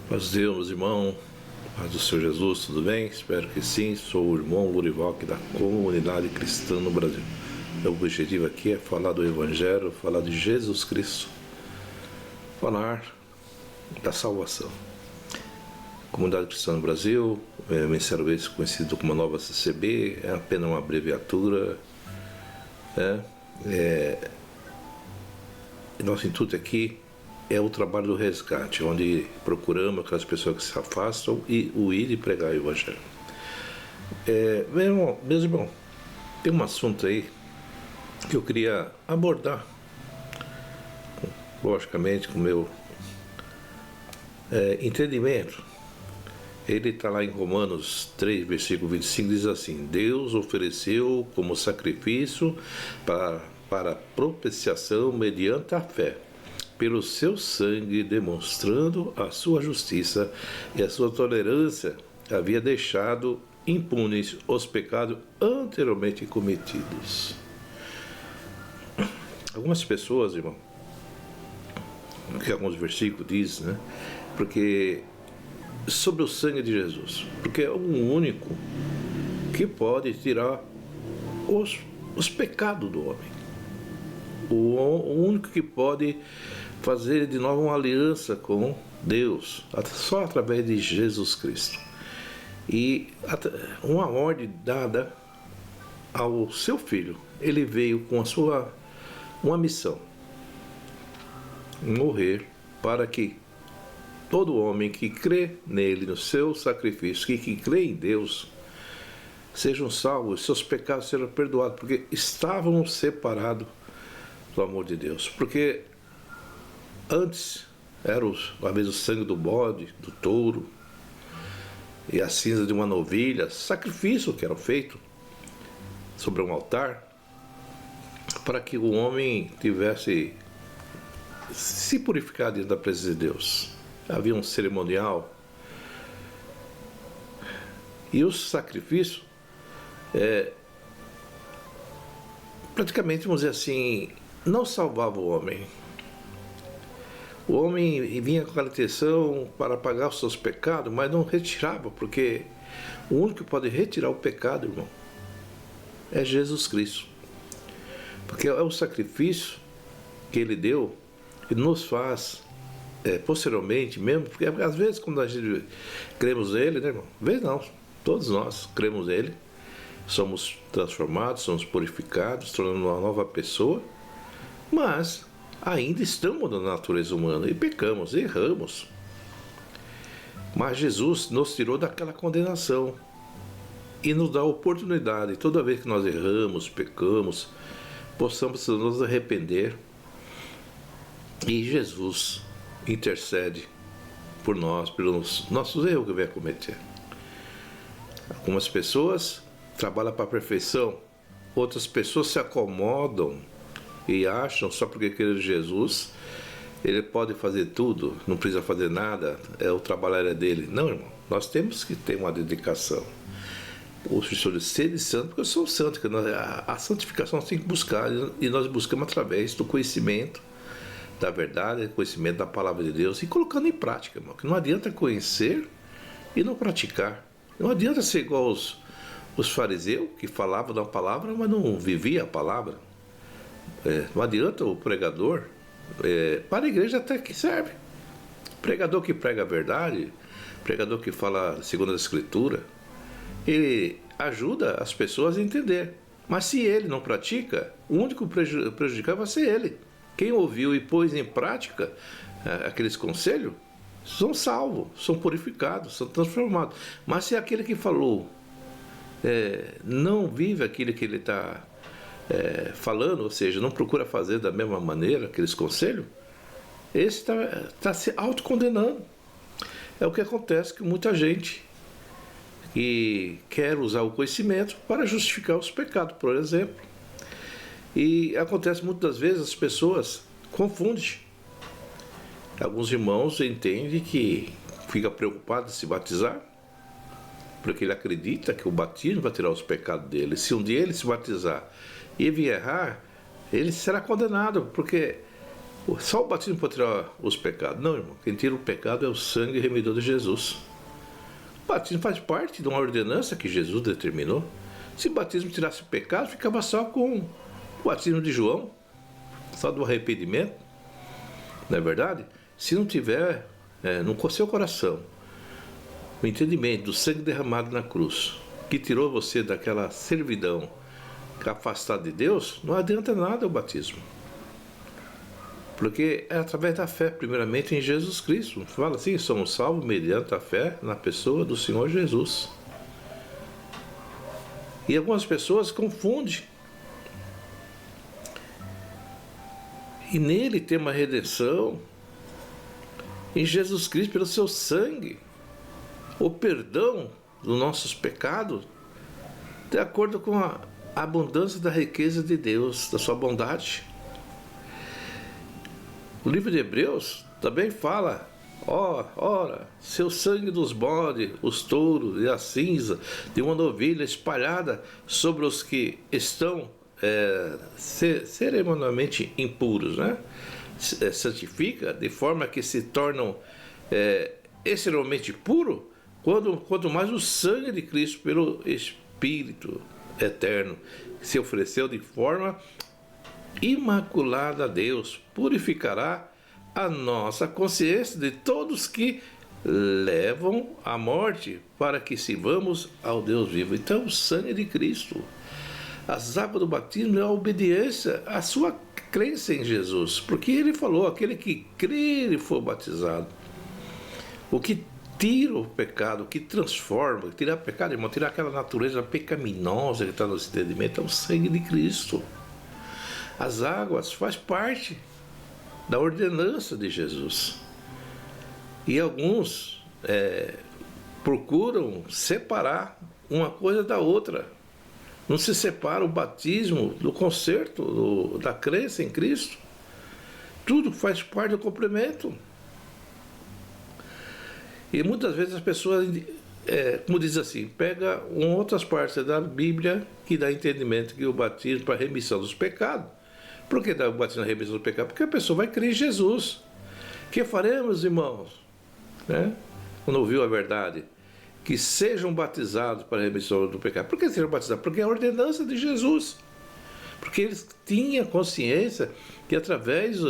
Paz de Deus, irmão. Paz do Senhor Jesus, tudo bem? Espero que sim. Sou o irmão Lorival aqui da Comunidade Cristã no Brasil. O objetivo aqui é falar do Evangelho, falar de Jesus Cristo, falar da salvação. Comunidade Cristã no Brasil, Ministério Vez conhecido como Nova CCB, é apenas uma abreviatura. Nosso intuito aqui é o trabalho do resgate, onde procuramos aquelas pessoas que se afastam e o ir e pregar o Evangelho. Meus irmãos, tem um assunto aí que eu queria abordar, logicamente, com o meu entendimento. Ele está lá em Romanos 3, versículo 25, diz assim: Deus ofereceu como sacrifício para propiciação mediante a fé, pelo seu sangue, demonstrando a sua justiça e a sua tolerância, havia deixado impunes os pecados anteriormente cometidos. Algumas pessoas, irmão, que alguns versículos dizem, né? Porque sobre o sangue de Jesus, porque é o único que pode tirar os pecados do homem, o único que pode fazer de novo uma aliança com Deus, só através de Jesus Cristo. E uma ordem dada ao seu filho, ele veio com uma missão: morrer para que todo homem que crê nele, no seu sacrifício, que crê em Deus, sejam salvos, seus pecados serão perdoados, porque estavam separados do amor de Deus. Porque antes era às vezes o sangue do bode, do touro e a cinza de uma novilha, sacrifício que eram feito sobre um altar para que o homem tivesse se purificado diante da presença de Deus. Havia um cerimonial e o sacrifício praticamente, vamos dizer assim, não salvava o homem. O homem vinha com aquela intenção para pagar os seus pecados, mas não retirava, porque o único que pode retirar o pecado, irmão, é Jesus Cristo. Porque é o sacrifício que ele deu que nos faz posteriormente mesmo, porque às vezes quando a gente cremos nele, né, irmão? Às vezes não, todos nós cremos nele, somos transformados, somos purificados, tornando uma nova pessoa, mas ainda estamos na natureza humana e pecamos, erramos. Mas Jesus nos tirou daquela condenação e nos dá a oportunidade, toda vez que nós erramos, pecamos, possamos nos arrepender e Jesus intercede por nós, pelos nossos erros que vem a cometer. Algumas pessoas trabalham para a perfeição, outras pessoas se acomodam e acham, só porque querer Jesus, ele pode fazer tudo, não precisa fazer nada, o trabalho é dele. Não, irmão, nós temos que ter uma dedicação. O Senhor diz: sede santo, porque eu sou santo. A santificação nós temos que buscar, e nós buscamos através do conhecimento da verdade, conhecimento da palavra de Deus, e colocando em prática, irmão, que não adianta conhecer e não praticar. Não adianta ser igual os fariseus, que falavam da palavra, mas não vivia a palavra. Não adianta o pregador, para a igreja até que serve. Pregador que prega a verdade, pregador que fala segundo a Escritura, ele ajuda as pessoas a entender. Mas se ele não pratica, o único prejudicado vai ser ele. Quem ouviu e pôs em prática aqueles conselhos, são salvos, são purificados, são transformados. Mas se aquele que falou não vive aquilo que ele está falando, ou seja, não procura fazer da mesma maneira aqueles conselhos, esse está se autocondenando. É o que acontece com muita gente que quer usar o conhecimento para justificar os pecados, por exemplo. E acontece muitas vezes, as pessoas confundem. Alguns irmãos entendem que fica preocupado em se batizar, porque ele acredita que o batismo vai tirar os pecados dele. Se um dia ele se batizar e vier errar, ele será condenado, porque Só o batismo pode tirar os pecados. Não, irmão. Quem tira o pecado é o sangue remidor de Jesus. O batismo faz parte de uma ordenança que Jesus determinou. Se o batismo tirasse o pecado, ficava só com o batismo de João, só do arrependimento. Não é verdade? Se não tiver no seu coração o entendimento do sangue derramado na cruz, que tirou você daquela servidão, afastado de Deus, não adianta nada o batismo. Porque é através da fé, primeiramente em Jesus Cristo. Fala assim, somos salvos mediante a fé na pessoa do Senhor Jesus. E algumas pessoas confundem. E nele tem uma redenção, em Jesus Cristo, pelo seu sangue, o perdão dos nossos pecados, de acordo com a abundância da riqueza de Deus, da sua bondade. O livro de Hebreus também fala, ora, seu sangue dos bodes, os touros e a cinza de uma novilha espalhada sobre os que estão cerimonialmente impuros, né? Santifica de forma que se tornam extremamente puros, quanto mais o sangue de Cristo pelo Espírito eterno se ofereceu de forma imaculada a Deus, purificará a nossa consciência de todos que levam à morte, para que sirvamos ao Deus vivo. Então, o sangue de Cristo, as águas do batismo é a obediência à sua crença em Jesus, porque ele falou, aquele que crer e for batizado, o que tira o pecado, o que transforma, tirar o pecado, irmão, tirar aquela natureza pecaminosa que está no entendimento, é o sangue de Cristo. As águas faz parte da ordenança de Jesus. E alguns procuram separar uma coisa da outra. Não se separa o batismo do concerto, da crença em Cristo. Tudo faz parte do complemento. E muitas vezes as pessoas, como diz assim, pega outras partes da Bíblia que dá entendimento que o batismo para remissão dos pecados. Por que dá o batismo na remissão dos pecados? Porque a pessoa vai crer em Jesus. Que faremos, irmãos? Né? Quando ouviu a verdade, que sejam batizados para a remissão do pecado. Por que sejam batizados? Porque é a ordenança de Jesus. Porque eles tinham consciência que através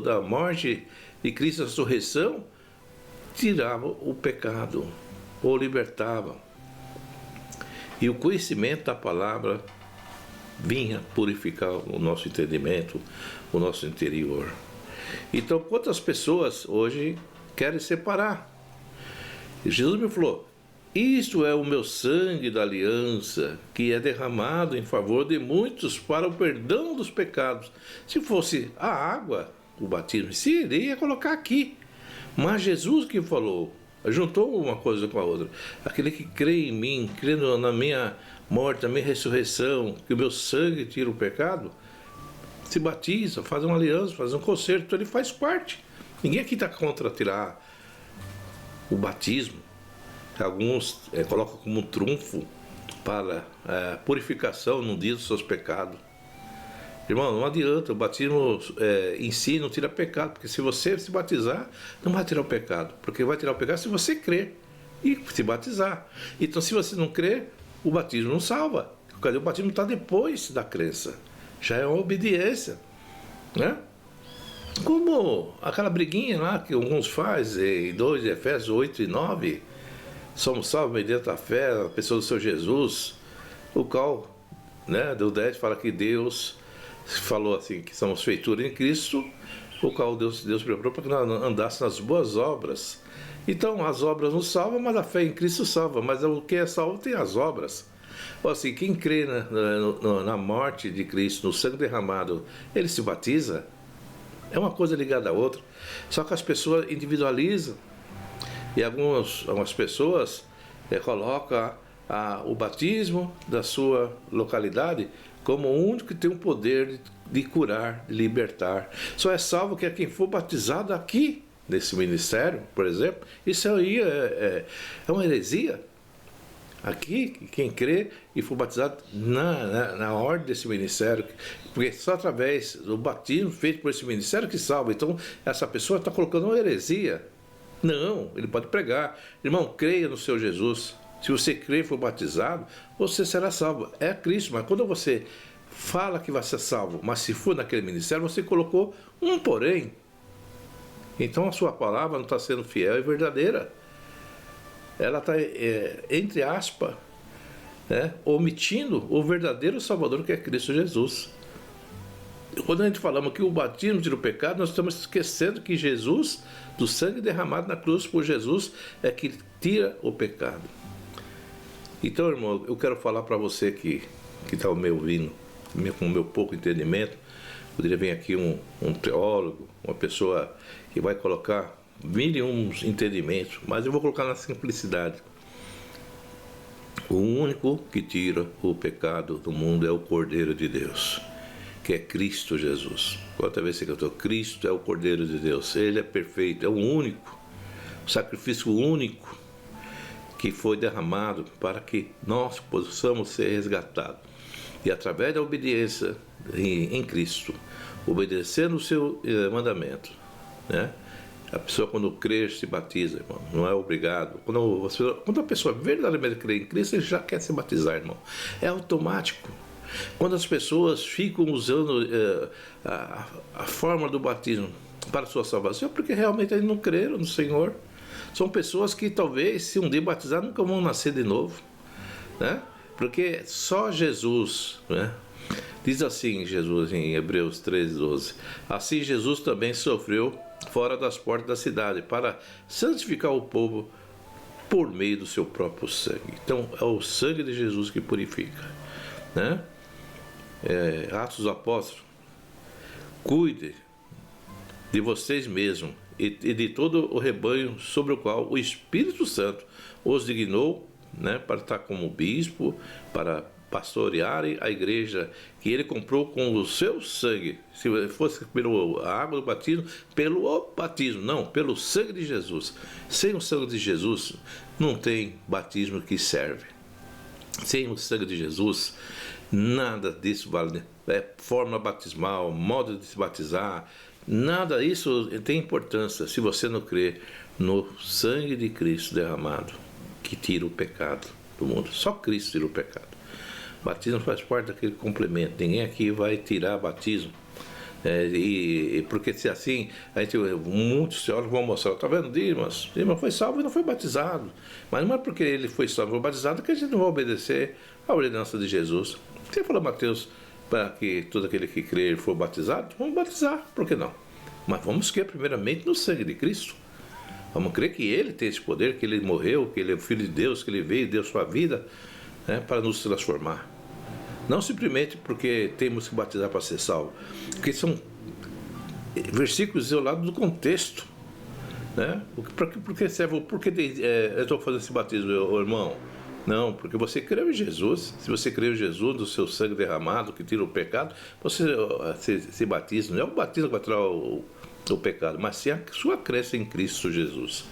da morte de Cristo, a ressurreição, tirava o pecado, ou libertava. E o conhecimento da palavra vinha purificar o nosso entendimento, o nosso interior. Então, quantas pessoas hoje querem separar? E Jesus me falou, isto é o meu sangue da aliança, que é derramado em favor de muitos para o perdão dos pecados. Se fosse a água, o batismo, se iria colocar aqui. Mas Jesus que falou, juntou uma coisa com a outra. Aquele que crê em mim, crendo na minha morte, na minha ressurreição, que o meu sangue tira o pecado, se batiza, faz uma aliança, faz um concerto, então ele faz parte. Ninguém aqui está contra tirar o batismo. Alguns colocam como um trunfo para a purificação no dia dos seus pecados. Irmão, não adianta, o batismo em si não tira pecado, porque se você se batizar, não vai tirar o pecado, porque vai tirar o pecado se você crer e se batizar. Então, se você não crer, o batismo não salva. O batismo está depois da crença, já é uma obediência, né? Como aquela briguinha lá que alguns fazem em 2 Efésios 8 e 9, somos salvos mediante a fé na pessoa do Senhor Jesus, o qual, né, do 10 fala que Deus falou assim, que somos feitura em Cristo, o qual Deus preparou para que nós andássemos nas boas obras. Então, as obras não salvam, mas a fé em Cristo salva. Mas o que é salvo tem as obras. Ou assim, quem crê na morte de Cristo, no sangue derramado, ele se batiza. É uma coisa ligada à outra. Só que as pessoas individualizam. E algumas pessoas colocam o batismo da sua localidade como o único que tem o poder de curar, de libertar. Só é salvo que é quem for batizado aqui, nesse ministério, por exemplo. Isso aí é uma heresia. Aqui, quem crê e for batizado na ordem desse ministério, porque só através do batismo feito por esse ministério que salva. Então, essa pessoa está colocando uma heresia. Não, ele pode pregar. Irmão, creia no Senhor Jesus. Se você crer e for batizado, você será salvo. É Cristo, mas quando você fala que vai ser salvo, mas se for naquele ministério, você colocou um porém. Então, a sua palavra não está sendo fiel e verdadeira. Ela está, entre aspas, omitindo o verdadeiro Salvador que é Cristo Jesus. Quando a gente falamos que o batismo tira o pecado, nós estamos esquecendo que Jesus, do sangue derramado na cruz por Jesus, é que tira o pecado. Então, irmão, eu quero falar para você que está me ouvindo, com o meu pouco entendimento, poderia vir aqui um teólogo, uma pessoa que vai colocar mil e uns entendimentos, mas eu vou colocar na simplicidade. O único que tira o pecado do mundo é o Cordeiro de Deus, que é Cristo Jesus. Quantas vezes você cantou? Cristo é o Cordeiro de Deus, Ele é perfeito, é o único, o sacrifício único que foi derramado para que nós possamos ser resgatados. E através da obediência em Cristo, obedecendo o seu mandamento, a pessoa, quando crê, se batiza, irmão. Não é obrigado. Quando a pessoa verdadeiramente crê em Cristo, ele já quer se batizar, irmão. É automático. Quando as pessoas ficam usando a forma do batismo para a sua salvação, é porque realmente eles não creram no Senhor. São pessoas que talvez, se um dia batizar, nunca vão nascer de novo, Porque só Jesus, Diz assim Jesus em Hebreus 13:12: assim Jesus também sofreu fora das portas da cidade para santificar o povo por meio do seu próprio sangue. Então é o sangue de Jesus que purifica, Atos dos Apóstolos: cuide de vocês mesmos e de todo o rebanho sobre o qual o Espírito Santo os dignou, para estar como bispo, para pastorearem a igreja que ele comprou com o seu sangue. Se fosse pela água do batismo, pelo batismo, não, pelo sangue de Jesus. Sem o sangue de Jesus não tem batismo que serve. Sem o sangue de Jesus, nada disso vale. Forma batismal, modo de se batizar, nada disso tem importância se você não crer no sangue de Cristo derramado, que tira o pecado do mundo. Só Cristo tira o pecado. Batismo faz parte daquele complemento. Ninguém aqui vai tirar batismo. Porque se assim, muitos teólogos vão mostrar, está vendo, Dimas foi salvo e não foi batizado. Mas não é porque ele foi salvo e foi batizado que a gente não vai obedecer à ordenança de Jesus. Você falou, Mateus, para que todo aquele que crer for batizado, vamos batizar, por que não? Mas vamos crer primeiramente no sangue de Cristo. Vamos crer que Ele tem esse poder, que Ele morreu, que Ele é o Filho de Deus, que Ele veio e deu sua vida para nos transformar. Não simplesmente porque temos que batizar para ser salvo, porque são versículos isolados do contexto. Porque eu estou fazendo esse batismo, irmão? Não, porque você creu em Jesus. Se você creu em Jesus, do seu sangue derramado, que tira o pecado, você se batiza. Não é o batismo que vai tirar o pecado, mas sim a sua crença em Cristo Jesus,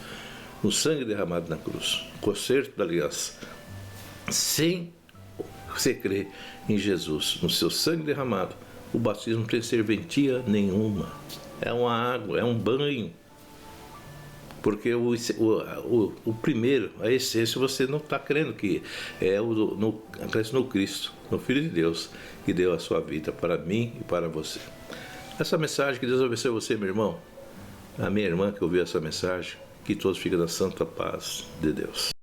no sangue derramado na cruz, conserto da aliança. Sem você crer em Jesus, no seu sangue derramado, o batismo não tem serventia nenhuma. É uma água, é um banho. Porque o primeiro, a essência, você não está crendo que é a crença no Cristo, no Filho de Deus, que deu a sua vida para mim e para você. Essa mensagem, que Deus abençoe você, meu irmão, a minha irmã que ouviu essa mensagem, que todos fiquem na santa paz de Deus.